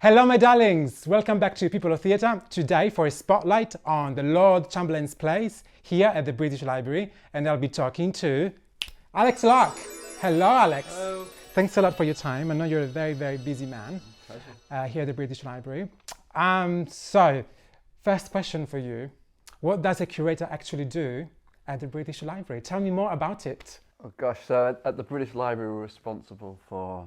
Hello my darlings, welcome back to People of Theatre. Today for a spotlight on the Lord Chamberlain's plays here at the British Library, and I'll be talking to Alex Locke. Hello Alex. Hello. Thanks a lot for your time. I know you're a very busy man here at the British Library. So first question for you, what does a curator actually do at the British Library? Tell me more about it. Oh gosh, so at the British Library we're responsible for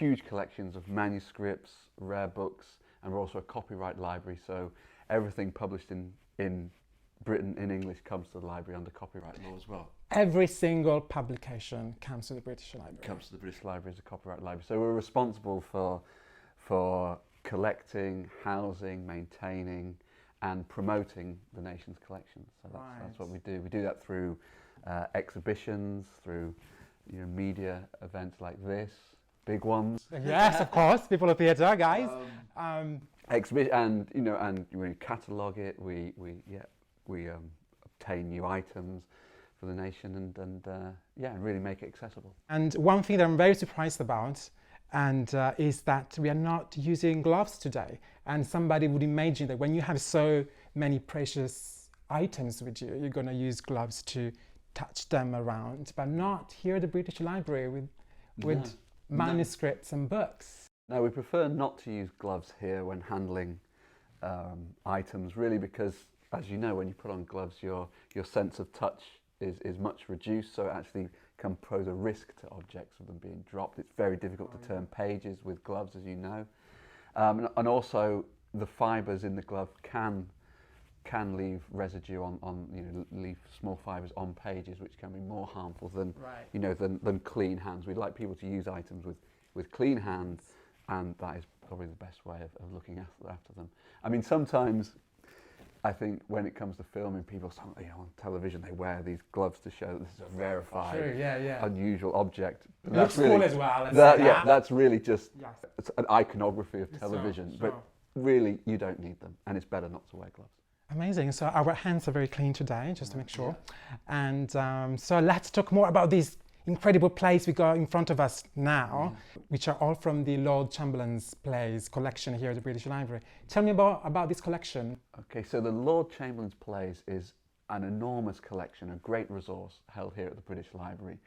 huge collections of manuscripts, rare books, and we're also a copyright library, so everything published in Britain in English comes to the library under copyright law as well. Every single publication comes to the British Library. Comes to the British Library as a copyright library. So we're responsible for collecting, housing, maintaining, and promoting the nation's collections. So that's what we do. We do that through exhibitions, through media events like this, big ones. Yes, of course, People of Theatre, guys. Exhibition, and we catalogue it. We obtain new items for the nation, and really make it accessible. And one thing that I'm very surprised about is that we are not using gloves today. And somebody would imagine that when you have so many precious items with you, you're going to use gloves to touch them around, but not here at the British Library with manuscripts and books. No, we prefer not to use gloves here when handling items, really, because as you know, when you put on gloves, your sense of touch is much reduced, so it actually can pose a risk to objects of them being dropped. It's very difficult to turn pages with gloves, as you know, and also the fibres in the glove can leave residue leave small fibres on pages, which can be more harmful than than clean hands. We'd like people to use items with clean hands, and that is probably the best way of looking after them. I mean, sometimes I think when it comes to filming, people on television they wear these gloves to show that this is a rarefied, unusual object. It looks cool as well. That's really just it's an iconography of television, but really you don't need them, and it's better not to wear gloves. Amazing. So our hands are very clean today, just to make sure. And so let's talk more about these incredible plays we got in front of us now, which are all from the Lord Chamberlain's plays collection here at the British Library. Tell me about this collection. Okay, so the Lord Chamberlain's plays is an enormous collection, a great resource held here at the British Library,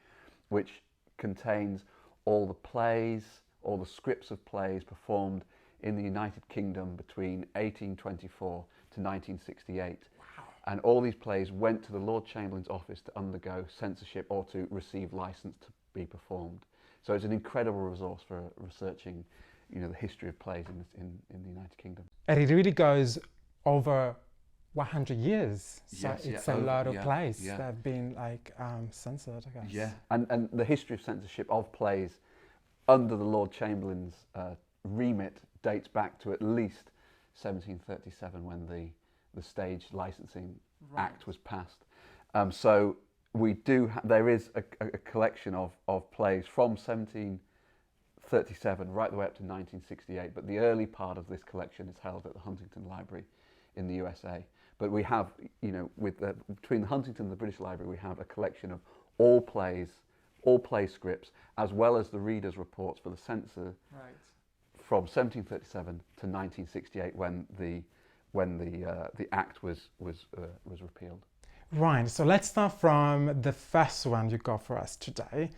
which contains all the plays, all the scripts of plays performed in the United Kingdom between 1824 to 1968. Wow. And all these plays went to the Lord Chamberlain's office to undergo censorship or to receive license to be performed. So it's an incredible resource for researching, the history of plays in the United Kingdom. And it really goes over 100 years. So it's a lot of plays that have been censored, I guess. Yeah, and the history of censorship of plays under the Lord Chamberlain's remit dates back to at least 1737 when the Stage Licensing Act was passed. So we there is a collection of plays from 1737 right the way up to 1968, but the early part of this collection is held at the Huntington Library in the USA. But we have, between the Huntington and the British Library, we have a collection of all play scripts, as well as the readers' reports for the censor from 1737 to 1968 when the Act was repealed. Right, so let's start from the first one you got for us today,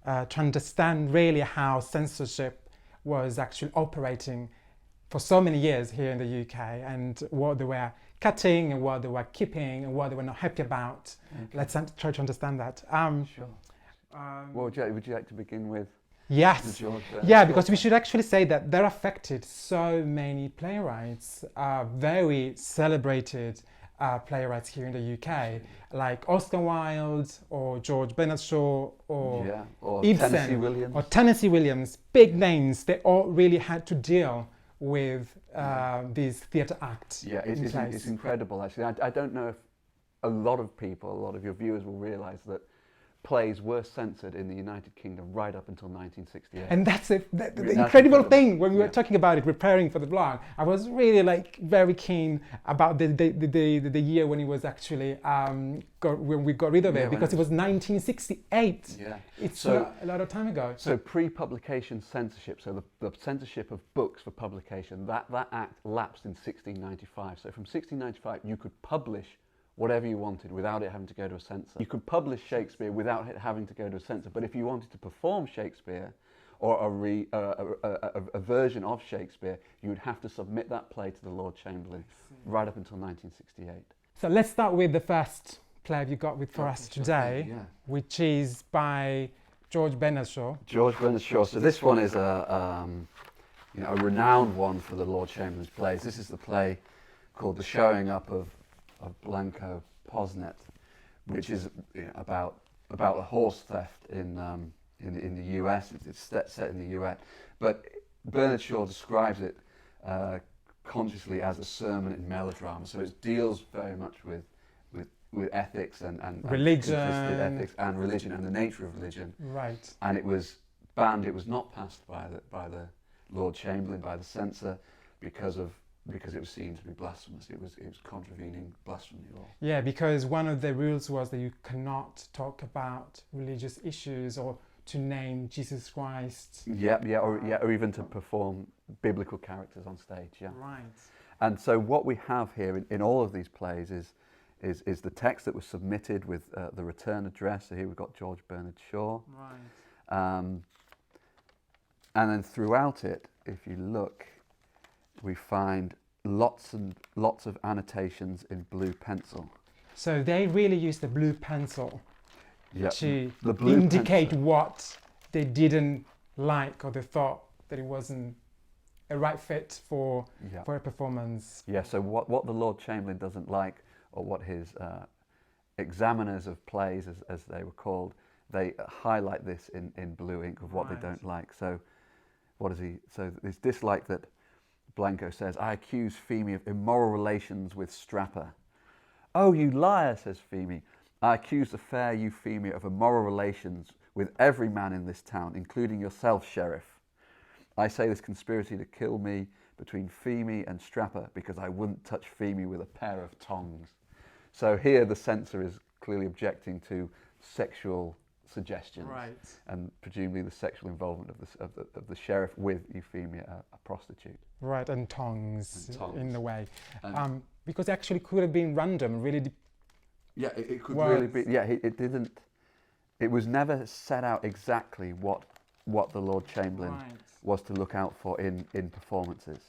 to understand really how censorship was actually operating for so many years here in the UK, and what they were cutting and what they were keeping and what they were not happy about. Okay. Let's try to understand that. Sure. Would you like to begin with? Yes. Because we should actually say that that affected so many playwrights, very celebrated playwrights here in the UK, like Oscar Wilde or George Bernard Shaw or Ibsen Tennessee Williams, big names. They all really had to deal with these theatre acts. Yeah, it's incredible actually. I don't know if a lot of your viewers will realise that plays were censored in the United Kingdom right up until 1968. And that's the incredible thing. When we were talking about it, preparing for the blog, I was really like very keen about the year when it was actually when we got rid of it, because it was 1968. Yeah, it's a lot of time ago. So pre-publication censorship, so the censorship of books for publication, that act lapsed in 1695. So from 1695, you could publish whatever you wanted without it having to go to a censor. You could publish Shakespeare without it having to go to a censor, but if you wanted to perform Shakespeare or a version of Shakespeare, you would have to submit that play to the Lord Chamberlain right up until 1968. So let's start with the first play you got for us today, which is by George Bernard Shaw. George Bernard Shaw. So this one is a renowned one for the Lord Chamberlain's plays. This is the play called The Showing Up of Blanco Posnet, which is about a horse theft in the US. It's set in the US, but Bernard Shaw describes it consciously as a sermon in melodrama. So it deals very much with ethics and religion, ethics and religion and the nature of religion. Right. And it was banned. It was not passed by the Lord Chamberlain, by the censor, because it was seen to be blasphemous. It was contravening blasphemy law. Yeah, because one of the rules was that you cannot talk about religious issues or to name Jesus Christ. Or even to perform biblical characters on stage. Yeah. Right. And so what we have here in all of these plays is the text that was submitted with the return address. So here we've got George Bernard Shaw. Right. And then throughout it, if you look, we find lots and lots of annotations in blue pencil. So they really use the blue pencil to indicate what they didn't like, or they thought that it wasn't a right fit for a performance. Yeah, so what the Lord Chamberlain doesn't like, or what his examiners of plays, as they were called, they highlight this in blue ink of what they don't like. So what is he? So this dislike that Blanco says, I accuse Feemy of immoral relations with Strapper. Oh, you liar, says Feemy. I accuse the fair Euphemia of immoral relations with every man in this town, including yourself, Sheriff. I say this conspiracy to kill me between Feemy and Strapper because I wouldn't touch Feemy with a pair of tongs. So here the censor is clearly objecting to sexual suggestions, and presumably the sexual involvement of the sheriff with Euphemia, a prostitute. Right, and tongs in the way, because it actually could have been random, really. It could really be. Yeah, it didn't. It was never set out exactly what the Lord Chamberlain was to look out for in performances.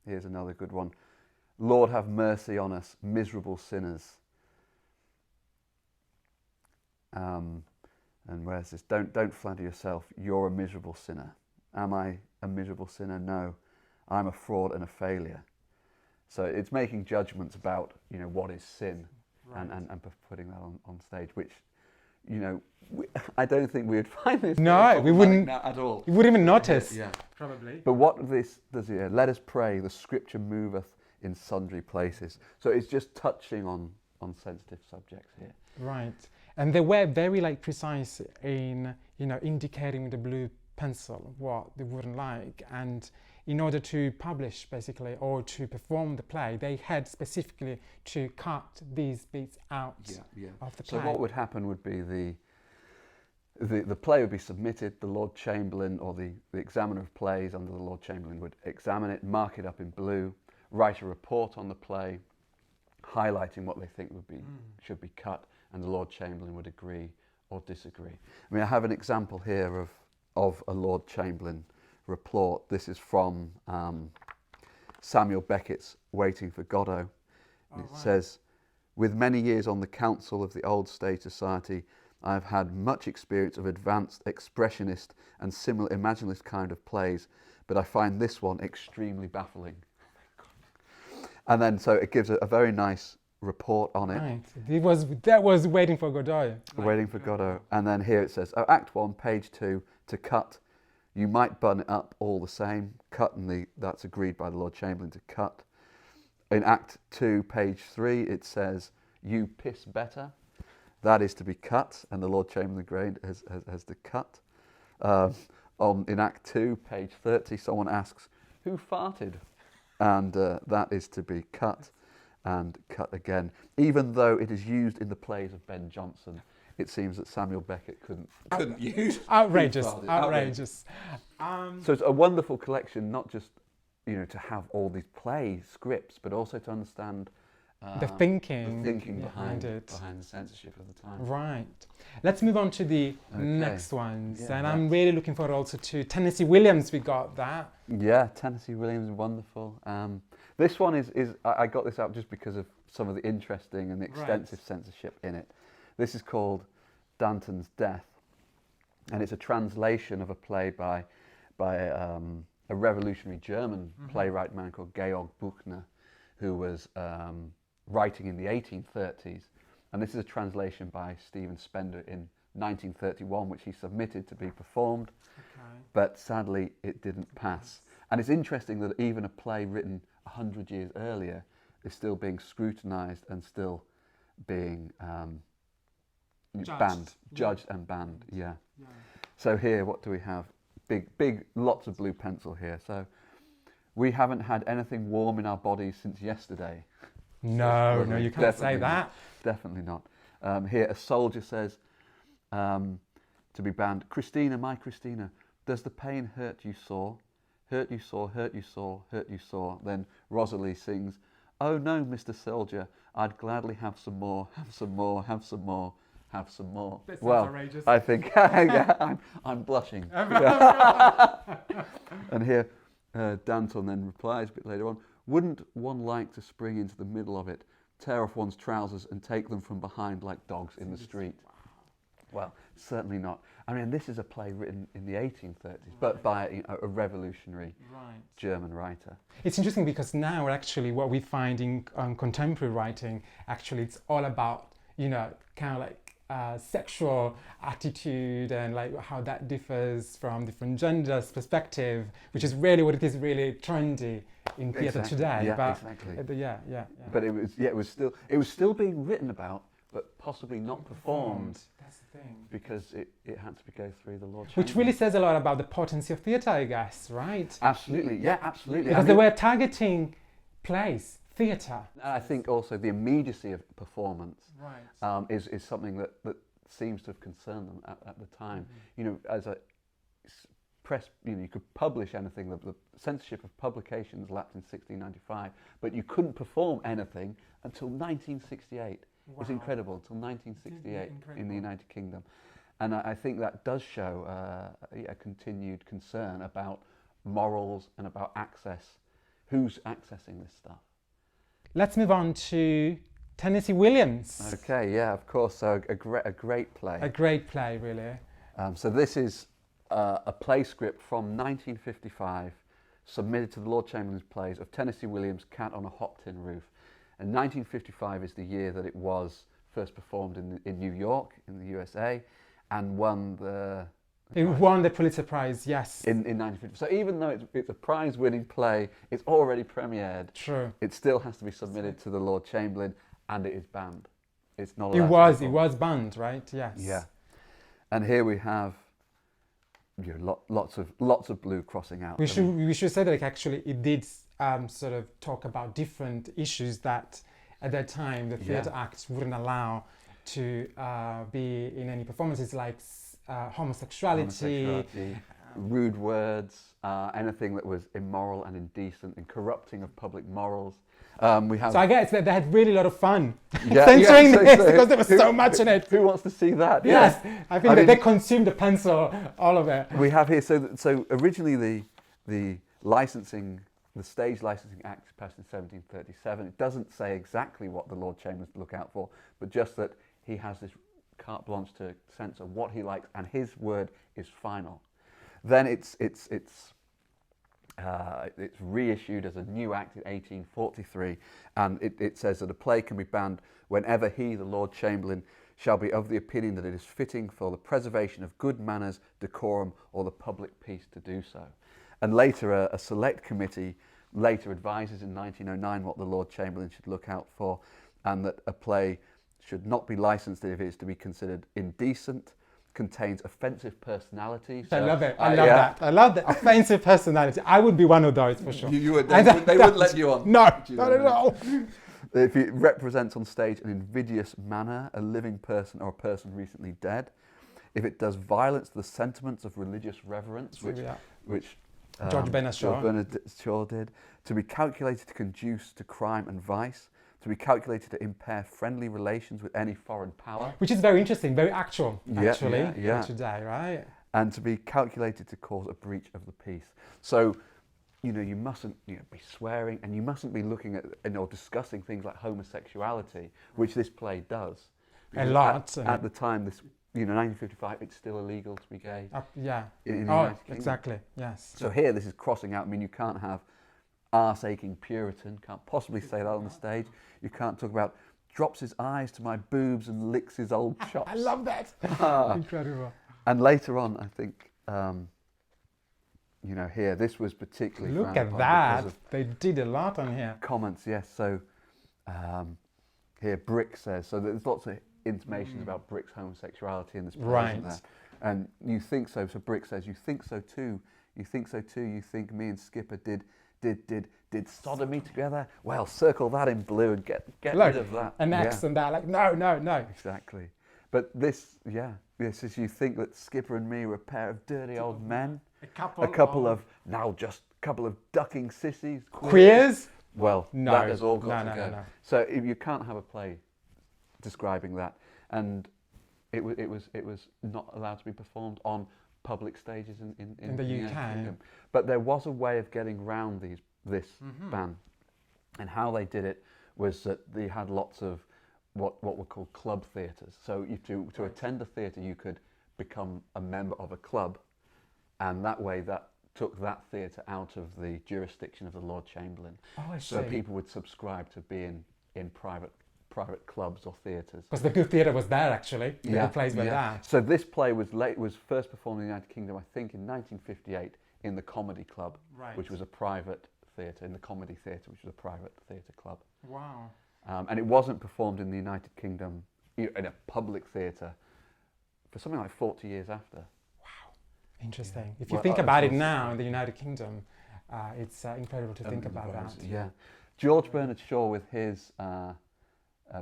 Here's another good one. Lord, have mercy on us, miserable sinners. And where's this? Don't flatter yourself. You're a miserable sinner. Am I a miserable sinner? No, I'm a fraud and a failure. So it's making judgments about what is sin, and putting that on stage, which I don't think we would find this. No, we wouldn't at all. We wouldn't even notice. Yeah, probably. But what this does here? Let us pray. The Scripture moveth in sundry places. So it's just touching on sensitive subjects here. Right. And they were very precise in indicating with the blue pencil what they wouldn't like, and in order to publish basically or to perform the play, they had specifically to cut these bits out of the play. So what would happen would be the play would be submitted. The Lord Chamberlain or the examiner of plays under the Lord Chamberlain would examine it, mark it up in blue, write a report on the play, highlighting what they think should be cut. And the Lord Chamberlain would agree or disagree. I mean, I have an example here of a Lord Chamberlain report. This is from Samuel Beckett's Waiting for Godot. It says, with many years on the council of the Old Stage Society, I have had much experience of advanced expressionist and similar imaginalist kind of plays, but I find this one extremely baffling. And then so it gives a very nice report on it. Right. That was Waiting for Godot. Waiting for Godot. And then here it says, Act 1, page 2, to cut. You might button it up all the same. Cut, and that's agreed by the Lord Chamberlain to cut. In Act 2, page 3, it says, you piss better. that is to be cut, and the Lord Chamberlain Grade has to cut. In Act 2, page 30, someone asks, "Who farted?" And that is to be cut and cut again. Even though it is used in the plays of Ben Jonson, it seems that Samuel Beckett couldn't use. Outrageous, Who farted. outrageous. So it's a wonderful collection, not just to have all these play scripts, but also to understand the thinking behind it. behind the censorship of the time. Right. Let's move on to the next ones. Yeah, and I'm really looking forward also to Tennessee Williams. We got that. Yeah, Tennessee Williams is wonderful. This one is I got this out just because of some of the interesting and extensive censorship in it. This is called Danton's Death, and it's a translation of a play by a revolutionary German playwright man called Georg Büchner, who was writing in the 1830s, and this is a translation by Stephen Spender in 1931, which he submitted to be performed, but sadly it didn't pass. And it's interesting that even a play written 100 years earlier is still being scrutinised and still being judged and banned. Yeah. So here, what do we have? Big, lots of blue pencil here. So, we haven't had anything warm in our bodies since yesterday. No, you can't say that. Definitely not. Here, a soldier says to be banned, "Christina, my Christina, does the pain hurt you sore? Hurt you sore, hurt you sore, hurt you sore." Then Rosalie sings, "Oh no, Mr. Soldier, I'd gladly have some more, have some more, have some more, have some more." That sounds well, outrageous. I think I'm blushing. And here, Danton then replies a bit later on, "Wouldn't one like to spring into the middle of it, tear off one's trousers and take them from behind like dogs in the street?" Well, certainly not. I mean, this is a play written in the 1830s, but by a revolutionary German writer. It's interesting because now actually what we find in contemporary writing, actually it's all about, kind of like sexual attitude and like how that differs from different genders' perspective, which is really what it is, really trendy in theatre today. Yeah, but, exactly. Yeah. But it was still being written about, but possibly not performed. That's the thing. Because it had to go through the Lord Chamberlain. Which really says a lot about the potency of theatre, I guess, right? Absolutely, yeah, absolutely. Because they were targeting plays, theatre. I think also the immediacy of performance is something that seems to have concerned them at the time. As a press, you could publish anything. The censorship of publications lapsed in 1695, but you couldn't perform anything until 1968. Wow. It's incredible, until 1968 in the United Kingdom. And I think that does show a continued concern about morals and about access. Who's accessing this stuff? Let's move on to Tennessee Williams. Okay, yeah, of course. So a great play. A great play, really. So this is a play script from 1955, submitted to the Lord Chamberlain's plays of Tennessee Williams' Cat on a Hoptin Roof. And 1955 is the year that it was first performed in New York, in the USA, and won the... It won the Pulitzer Prize, yes. In 1950. So even though it's a prize-winning play, it's already premiered. True. It still has to be submitted to the Lord Chamberlain, and it is banned. It's not allowed. It was banned, right? Yes. Yeah. And here we have lots of blue crossing out. We should say that actually it did sort of talk about different issues that at that time the Theatre Act wouldn't allow to be in any performances, like homosexuality, rude words, anything that was immoral and indecent and corrupting of public morals. So I guess that they had really a lot of fun censoring this because there was so much in it. Who wants to see that? Yes, I think that they consumed the pencil, all of it. We have here, so originally the licensing, the Stage Licensing Act passed in 1737. It doesn't say exactly what the Lord Chamberlain to look out for, but just that he has this carte blanche to censor what he likes, and his word is final. Then it's reissued as a new act in 1843, and it says that a play can be banned whenever he, the Lord Chamberlain, shall be of the opinion that it is fitting for the preservation of good manners, decorum, or the public peace to do so. And later, a select committee later advises in 1909 what the Lord Chamberlain should look out for, and that a play should not be licensed if it is to be considered indecent, contains offensive personality. I So, love it. I love that. I love the offensive personality. I would be one of those for sure. they wouldn't let you on. No, not at all. If it represents on stage an invidious manner, a living person or a person recently dead, if it does violence to the sentiments of religious reverence, which George Bernard Shaw did, to be calculated to conduce to crime and vice, to be calculated to impair friendly relations with any foreign power. Which is very interesting, very actual, actually, yeah. for today, right? And to be calculated to cause a breach of the peace. So, you mustn't be swearing, and you mustn't be looking at or discussing things like homosexuality, which this play does. A lot. At the time, 1955, it's still illegal to be gay. In the United Kingdom. Exactly, yes. So here, this is crossing out. I mean, you can't have arse-aching Puritan, can't possibly say that on the stage. You can't talk about drops his eyes to my boobs and licks his old chops. I love that. Incredible. And later on, I think, here, this was particularly Look at that. They did a lot on here. Comments, yes. So here, Brick says, so there's lots of intimations about Brick's homosexuality in this play, isn't there? And you think so. So Brick says, you think so too. You think so too. You think me and Skipper did sodomy together? Well, circle that in blue and get rid of that. An X and that, like, no. Exactly. But this is, you think that Skipper and me were a pair of dirty old men? A couple of ducking sissies? Queers? Well, no. That has all got to go. No. So if you can't have a play describing that, and it was not allowed to be performed on public stages in the UK. Kingdom. But there was a way of getting round this ban, and how they did it was that they had lots of what were called club theatres. So to attend a theatre, you could become a member of a club, and that way that took that theatre out of the jurisdiction of the Lord Chamberlain. Oh, I see. So people would subscribe to be in private clubs or theatres. Because the good theatre was there, actually. The good plays were there. So this play was first performed in the United Kingdom, I think, in 1958 in the Comedy Club, which was a private theatre, in the Comedy Theatre, which was a private theatre club. Wow. And it wasn't performed in the United Kingdom in a public theatre for something like 40 years after. Wow. Interesting. If you think about it now in the United Kingdom, it's incredible to think about that. Yeah. George Bernard Shaw, with his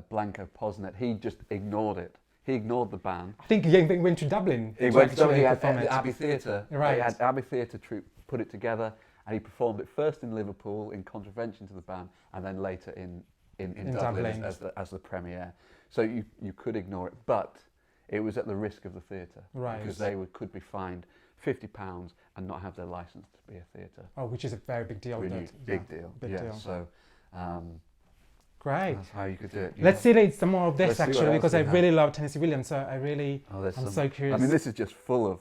Blanco Posnet, he just ignored it. He ignored the ban. I think he went to Dublin. He went to Dublin. He had the Abbey Theatre. Right. He had Abbey Theatre troupe put it together, and he performed it first in Liverpool in contravention to the ban, and then later in Dublin as the premiere. So you could ignore it, but it was at the risk of the theatre, because they could be fined £50 and not have their licence to be a theatre. Oh, which is a very big deal. Big deal. So. Great. That's how you could do it. Let's see some more of this, actually, because I really love Tennessee Williams, so I'm so curious. I mean, this is just full of...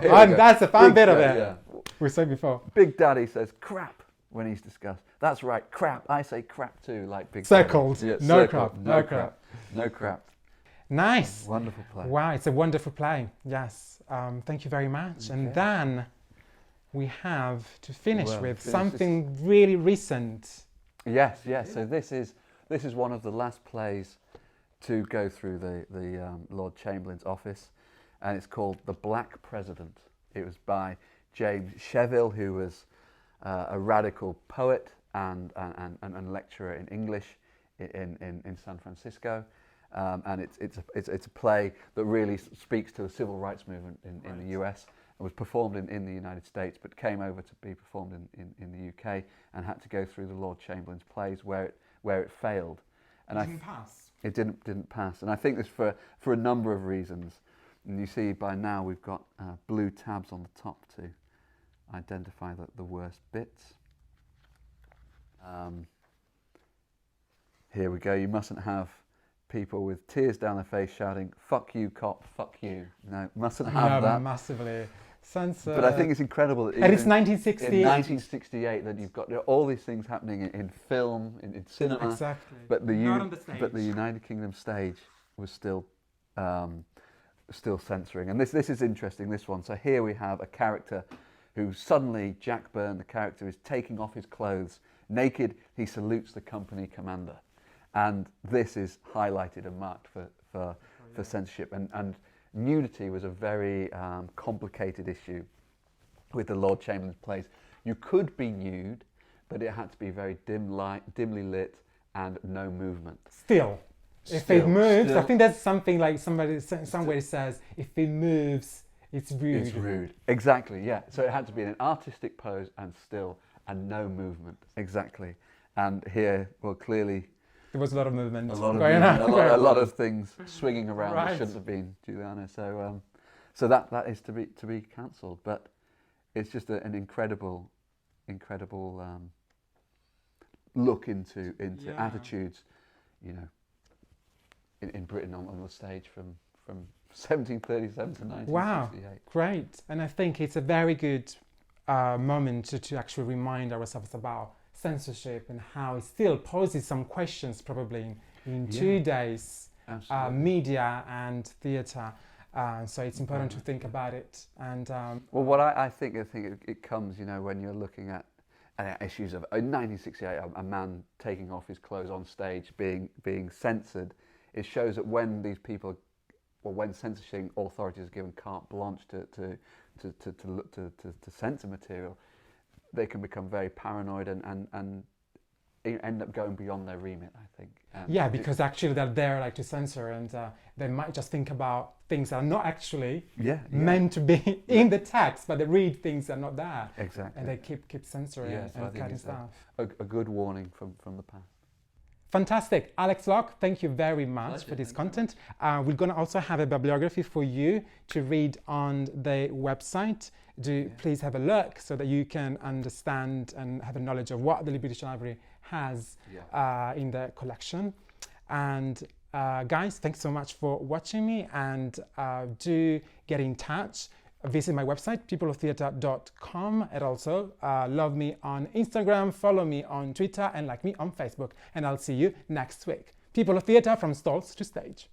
That's the fun bit of it. Yeah. We said before. Big Daddy says crap when he's discussed. That's right, crap. I say crap too, like Big Circled. Daddy. No crap. No crap. No crap. Nice. Wonderful play. Wow, it's a wonderful play. Yes. Thank you very much. Okay. And then we have to finish with something really recent. Yes. So this is one of the last plays to go through the Lord Chamberlain's office, and it's called The Black President. It was by James Sheville, who was a radical poet and lecturer in English in San Francisco, and it's a play that really speaks to the civil rights movement in the US. It was performed in the United States, but came over to be performed in the UK, and had to go through the Lord Chamberlain's plays where it failed. And it didn't pass. It didn't pass, and I think this for a number of reasons. And you see by now we've got blue tabs on the top to identify the worst bits. Here we go. You mustn't have people with tears down their face shouting, "Fuck you, cop, fuck you." No, mustn't have that. Massively censored. But I think it's incredible that and it's 1968. In 1968 that you've got all these things happening in film, in cinema. Exactly. But not on the stage. But the United Kingdom stage was still censoring. And this is interesting, this one. So here we have a character who suddenly, Jack Byrne, the character, is taking off his clothes. Naked, he salutes the company commander. And this is highlighted and marked for censorship. And nudity was a very complicated issue with the Lord Chamberlain's plays. You could be nude, but it had to be very dimly lit and no movement. Still, if it moves, I think that's something like somebody somewhere says, if it moves, it's rude. It's rude. Exactly, yeah. So it had to be in an artistic pose and still and no movement. Exactly. And here, well, clearly there was a lot of movement going on. A lot of things swinging around that shouldn't have been, Juliana. So that is to be cancelled. But it's just an incredible look into attitudes, you know, in Britain on the stage from 1737 to 1968. Wow, great. And I think it's a very good moment to actually remind ourselves about censorship and how it still poses some questions probably in today's media and theatre. So it's important to think about it. And well, what I think it comes, you know, when you're looking at issues of in 1968, a man taking off his clothes on stage, being censored. It shows that when these people, or when censorship authorities are given carte blanche to censor material, they can become very paranoid and end up going beyond their remit, I think. Because actually they're there like to censor, and they might just think about things that are not actually meant to be in the text, but they read things that are not there. Exactly. And they keep censoring and cutting stuff. A good warning from the past. Fantastic. Alex Locke, thank you very much for this content. We're going to also have a bibliography for you to read on the website. Please have a look so that you can understand and have a knowledge of what the British Library has in their collection. And guys, thanks so much for watching me, and do get in touch. Visit my website, peopleoftheatre.com, and also love me on Instagram, follow me on Twitter, and like me on Facebook. And I'll see you next week. People of Theatre, from stalls to stage.